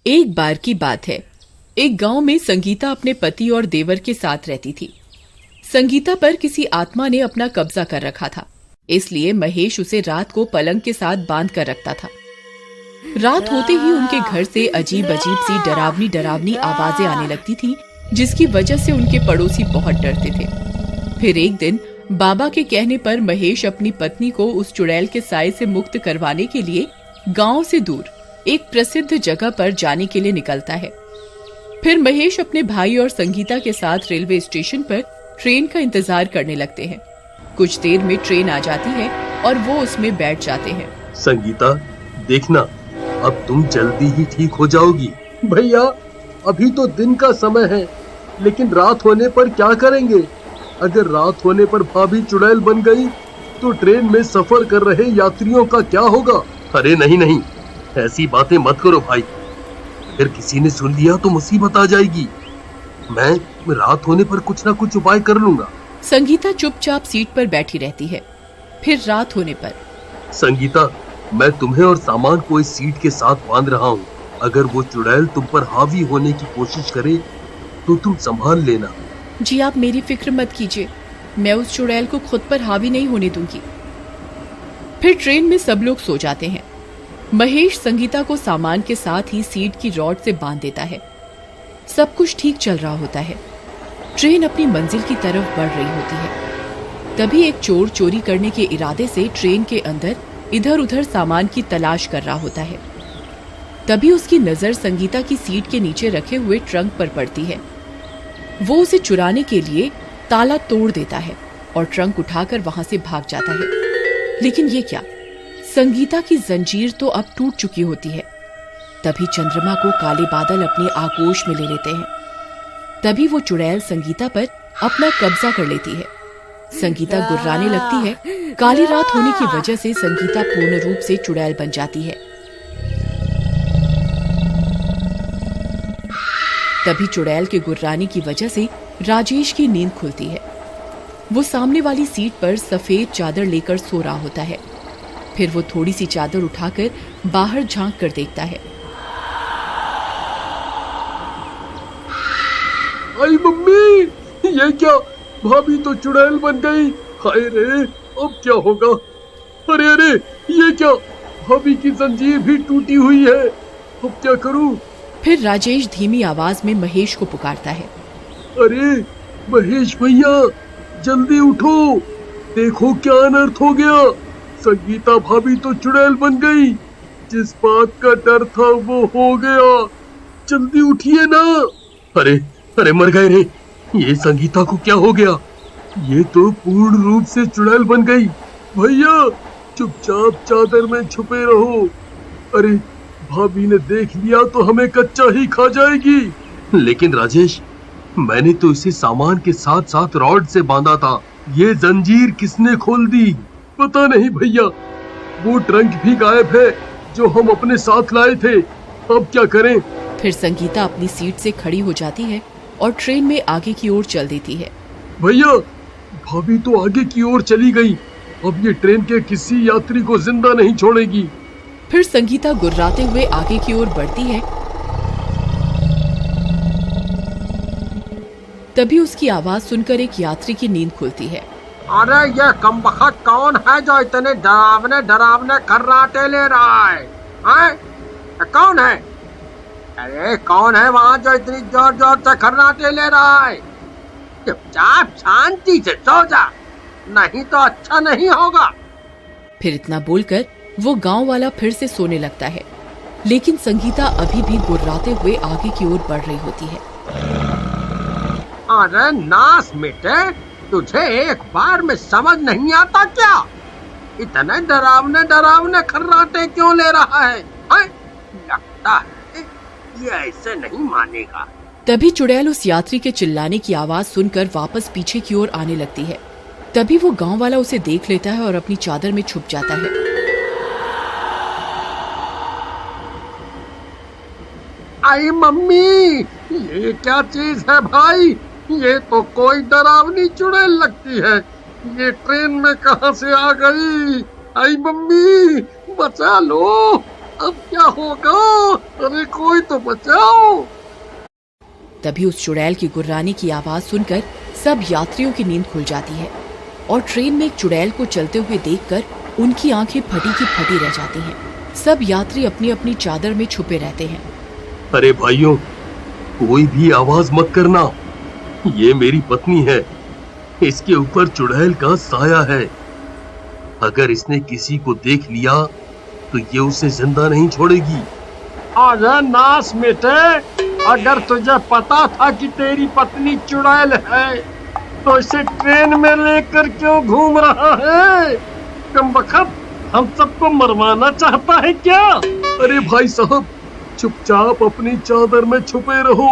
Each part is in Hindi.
एक बार की बात है। एक गांव में संगीता अपने पति और देवर के साथ रहती थी। संगीता पर किसी आत्मा ने अपना कब्जा कर रखा था, इसलिए महेश उसे रात को पलंग के साथ बांध कर रखता था। रात होते ही उनके घर से अजीब अजीब सी डरावनी डरावनी आवाजें आने लगती थी, जिसकी वजह से उनके पड़ोसी बहुत डरते थे। फिर एक दिन बाबा के कहने पर महेश अपनी पत्नी को उस चुड़ैल के साए से मुक्त करवाने के लिए गांव से दूर एक प्रसिद्ध जगह पर जाने के लिए निकलता है। फिर महेश अपने भाई और संगीता के साथ रेलवे स्टेशन पर ट्रेन का इंतजार करने लगते हैं। कुछ देर में ट्रेन आ जाती है और वो उसमें बैठ जाते हैं। संगीता, देखना, अब तुम जल्दी ही ठीक हो जाओगी। भैया, अभी तो दिन का समय है, लेकिन रात होने पर क्या करेंगे? अगर रात होने पर भाभी चुड़ैल बन गई तो ट्रेन में सफर कर रहे यात्रियों का क्या होगा? अरे नहीं, ऐसी बातें मत करो भाई। अगर किसी ने सुन लिया तो मुसीबत आ जाएगी। मैं रात होने पर कुछ ना कुछ उपाय कर लूंगा। संगीता चुपचाप सीट पर बैठी रहती है। फिर रात होने पर संगीता, मैं तुम्हें और सामान को इस सीट के साथ बांध रहा हूँ। अगर वो चुड़ैल तुम पर हावी होने की कोशिश करे तो तुम संभाल लेना। जी, आप मेरी फिक्र मत कीजिए, मैं उस चुड़ैल को खुद पर हावी नहीं होने दूंगी। फिर ट्रेन में सब लोग सो जाते हैं। महेश संगीता को सामान के साथ ही सीट की रॉड से बांध देता है। सब कुछ ठीक चल रहा होता है। ट्रेन अपनी मंजिल की तरफ बढ़ रही होती है। तभी एक चोर चोरी करने के इरादे से ट्रेन के अंदर इधर उधर सामान की तलाश कर रहा होता है। तभी उसकी नजर संगीता की सीट के नीचे रखे हुए ट्रंक पर पड़ती है। वो उसे चुराने के लिए ताला तोड़ देता है और ट्रंक उठाकर वहां से भाग जाता है। लेकिन ये क्या, संगीता की जंजीर तो अब टूट चुकी होती है। तभी चंद्रमा को काले बादल अपने आगोश में ले लेते हैं। तभी वो चुड़ैल संगीता पर अपना कब्जा कर लेती है। संगीता गुर्राने लगती है। काली रात होने की वजह से संगीता पूर्ण रूप से चुड़ैल बन जाती है। तभी चुड़ैल के गुर्राने की वजह से राजेश की नींद खुलती है। वो सामने वाली सीट पर सफेद चादर लेकर सो रहा होता है। फिर वो थोड़ी सी चादर उठाकर बाहर झांक कर देखता है। आई मम्मी, ये क्या? भाभी तो चुड़ैल बन गई। हाय रे, अब क्या होगा? अरे, ये क्या? भाभी की जंजीर भी टूटी हुई है। अब क्या करूं? फिर राजेश धीमी आवाज में महेश को पुकारता है। अरे महेश भैया, जल्दी उठो, देखो क्या अनर्थ हो गया। संगीता भाभी तो चुड़ैल बन गई। जिस बात का डर था वो हो गया। जल्दी उठिए ना। अरे मर गए रे। ये संगीता को क्या हो गया? ये तो पूर्ण रूप से चुड़ैल बन गई। भैया, चुपचाप चादर में छुपे रहो। अरे, भाभी ने देख लिया तो हमें कच्चा ही खा जाएगी। लेकिन राजेश, मैंने तो इसे सामान के साथ साथ रॉड से बांधा था। ये जंजीर किसने खोल दी? पता नहीं भैया। वो ट्रंक भी गायब है जो हम अपने साथ लाए थे। अब क्या करें? फिर संगीता अपनी सीट से खड़ी हो जाती है और ट्रेन में आगे की ओर चल देती है। भैया, भाभी तो आगे की ओर चली गई। अब ये ट्रेन के किसी यात्री को जिंदा नहीं छोड़ेगी। फिर संगीता गुर्राते हुए आगे की ओर बढ़ती है। तभी उसकी आवाज सुनकर एक यात्री की नींद खुलती है। अरे ये कमबख्त कौन है जो इतने डरावने डरावने खर्राटे ले रहा है? कौन है? अरे कौन है वहाँ जो इतनी जोर जोर से खर्राटे ले रहा है? चुपचाप शांति से सो जा, नहीं तो अच्छा नहीं होगा। फिर इतना बोलकर वो गांव वाला फिर से सोने लगता है। लेकिन संगीता अभी भी गुर्राते हुए आगे की ओर बढ़ रही होती है। अरे नास मिटे, तुझे एक बार में समझ नहीं आता क्या? इतने डरावने डरावने खर्राटे क्यों ले रहा है? लगता है ये ऐसे नहीं मानेगा। तभी चुड़ैल उस यात्री के चिल्लाने की आवाज सुनकर वापस पीछे की ओर आने लगती है। तभी वो गांव वाला उसे देख लेता है और अपनी चादर में छुप जाता है। आई मम्मी, ये क्या चीज है भाई? ये तो कोई डरावनी चुड़ैल लगती है। ये ट्रेन में कहां से आ गई? आई मम्मी, बचा लो। अब क्या होगा? अरे कोई तो बचाओ। तभी उस चुड़ैल की गुर्राने की आवाज सुनकर सब यात्रियों की नींद खुल जाती है और ट्रेन में एक चुड़ैल को चलते हुए देखकर उनकी आंखें फटी की फटी रह जाती हैं। सब यात्री अपनी अपनी चादर में छुपे रहते हैं। अरे भाइयों, कोई भी आवाज मत करना। ये मेरी पत्नी है, इसके ऊपर चुड़ैल का साया है। अगर इसने किसी को देख लिया तो ये उसे जिंदा नहीं छोड़ेगी। अरे नास मिटे, अगर तुझे पता था कि तेरी पत्नी चुड़ैल है तो इसे ट्रेन में लेकर क्यों घूम रहा है? कमबख्त, हम सबको मरवाना चाहता है क्या? अरे भाई साहब, चुपचाप अपनी चादर में छुपे रहो।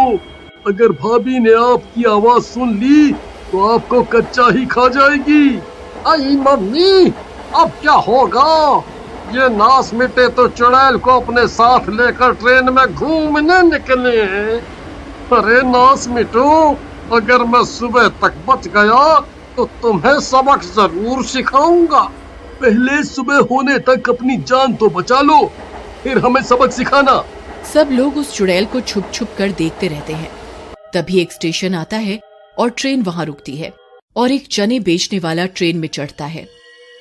अगर भाभी ने आपकी आवाज सुन ली तो आपको कच्चा ही खा जाएगी। आई मम्मी, अब क्या होगा? ये नास मिटे तो चुड़ैल को अपने साथ लेकर ट्रेन में घूमने निकले हैं। अरे नास मिटो, अगर मैं सुबह तक बच गया तो तुम्हें सबक जरूर सिखाऊंगा। पहले सुबह होने तक अपनी जान तो बचा लो, फिर हमें सबक सिखाना। सब लोग उस चुड़ैल को छुप छुप कर देखते रहते हैं। तभी एक स्टेशन आता है और ट्रेन वहां रुकती है और एक चने बेचने वाला ट्रेन में चढ़ता है।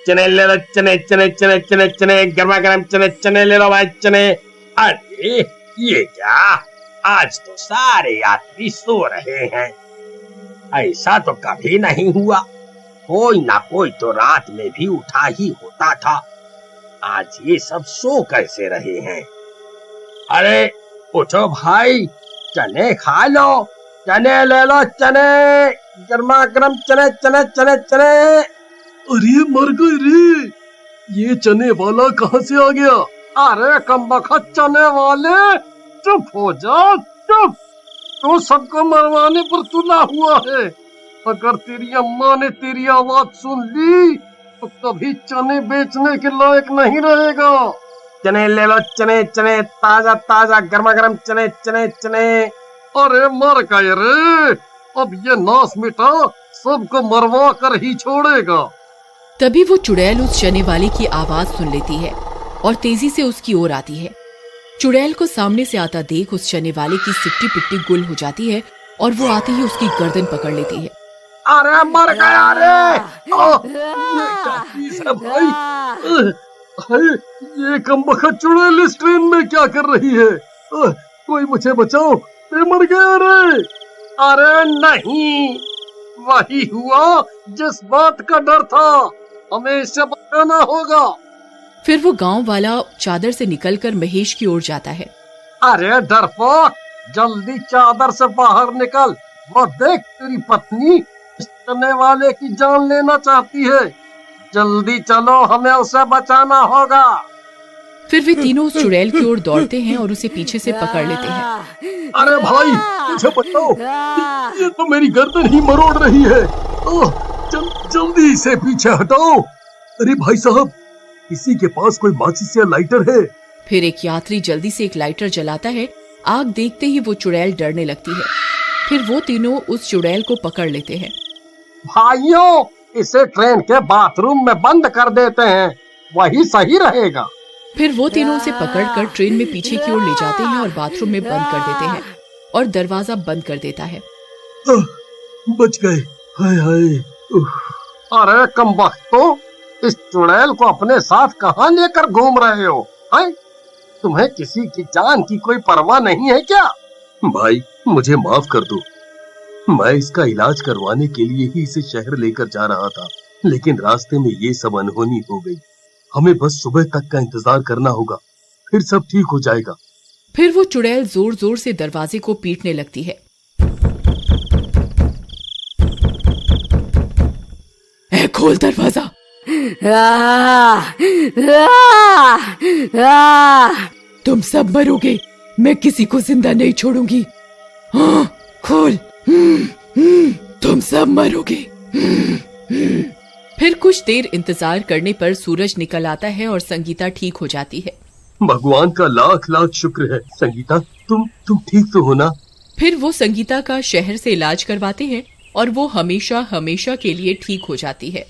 चने ले लो, चने चने चने चने चने, गर्मा गर्म चने चने ले लो भाई, चने। अरे ये क्या, आज तो सारे यात्री सो रहे हैं। ऐसा तो कभी नहीं हुआ, कोई ना कोई तो रात में भी उठा ही होता था। आज ये सब सो कैसे रहे हैं? अरे उठो भाई, चने खा लो, चने ले लो, चने गर्मा गर्म चने चने चने चने। अरे मर गए रे, ये चने वाला कहाँ से आ गया? अरे कमबख्त चने वाले, चुप हो जा, चुप। तू सबको मरवाने पर तुला हुआ है। अगर तेरी अम्मा ने तेरी आवाज सुन ली तो कभी चने बेचने के लायक नहीं रहेगा। चने ले लो, चने चने, ताजा ताजा गर्मा गर्म चने चने चने। अरे मर गए रे, अब ये नास मिटा सबको मरवा कर ही छोड़ेगा। तभी वो चुड़ैल उस चने वाले की आवाज सुन लेती है और तेजी से उसकी ओर आती है। चुड़ैल को सामने से आता देख उस चने वाले की सिट्टी पिट्टी गुल हो जाती है और वो आते ही उसकी गर्दन पकड़ लेती है। अरे मर गया रे! ये क्या चीज है भाई? हाय, ये कमबख्त चुड़ैल इस ट्रेन में क्या कर रही है? कोई मुझे बचाओ, मैं मर गया रे। अरे नहीं, वही हुआ जिस बात का डर था, हमें इससे बचाना होगा। फिर वो गांव वाला चादर से निकलकर महेश की ओर जाता है। अरे डरपोक, जल्दी चादर से बाहर निकल। वो देख, तेरी पत्नी इस चने वाले की जान लेना चाहती है। जल्दी चलो, हमें उसे बचाना होगा। फिर वे तीनों उस चुड़ैल की ओर दौड़ते हैं और उसे पीछे से पकड़ लेते हैं। अरे भाई, मुझे बचाओ, ये तो मेरी गर्दन ही मरोड़ रही है। जल्दी इसे पीछे हटाओ। अरे भाई साहब, किसी के पास कोई माचिस या लाइटर है? फिर एक यात्री जल्दी से एक लाइटर जलाता है। आग देखते ही वो चुड़ैल डरने लगती है। फिर वो तीनों उस चुड़ैल को पकड़ लेते हैं। भाइयों, इसे ट्रेन के बाथरूम में बंद कर देते हैं, वही सही रहेगा। फिर वो तीनों उसे पकड़कर ट्रेन में पीछे की ओर ले जाते हैं और बाथरूम में बंद कर देते हैं और दरवाजा बंद कर देता है। बच गए, हाय हाय। अरे कमबख्तो, इस चुड़ैल को अपने साथ कहाँ लेकर घूम रहे हो? हैं? तुम्हें किसी की जान की कोई परवाह नहीं है क्या? भाई मुझे माफ कर दो, मैं इसका इलाज करवाने के लिए ही इसे शहर लेकर जा रहा था, लेकिन रास्ते में ये सब अनहोनी हो गई। हमें बस सुबह तक का इंतजार करना होगा, फिर सब ठीक हो जाएगा। फिर वो चुड़ैल जोर जोर से दरवाजे को पीटने लगती है। ए, खोल दरवाजा। तुम सब मरोगे, मैं किसी को जिंदा नहीं छोड़ूंगी। हाँ, खोल। तुम सब मरोगे। फिर कुछ देर इंतजार करने पर सूरज निकल आता है और संगीता ठीक हो जाती है। भगवान का लाख लाख शुक्र है। संगीता, तुम ठीक तो हो ना? फिर वो संगीता का शहर से इलाज करवाते हैं और वो हमेशा हमेशा के लिए ठीक हो जाती है।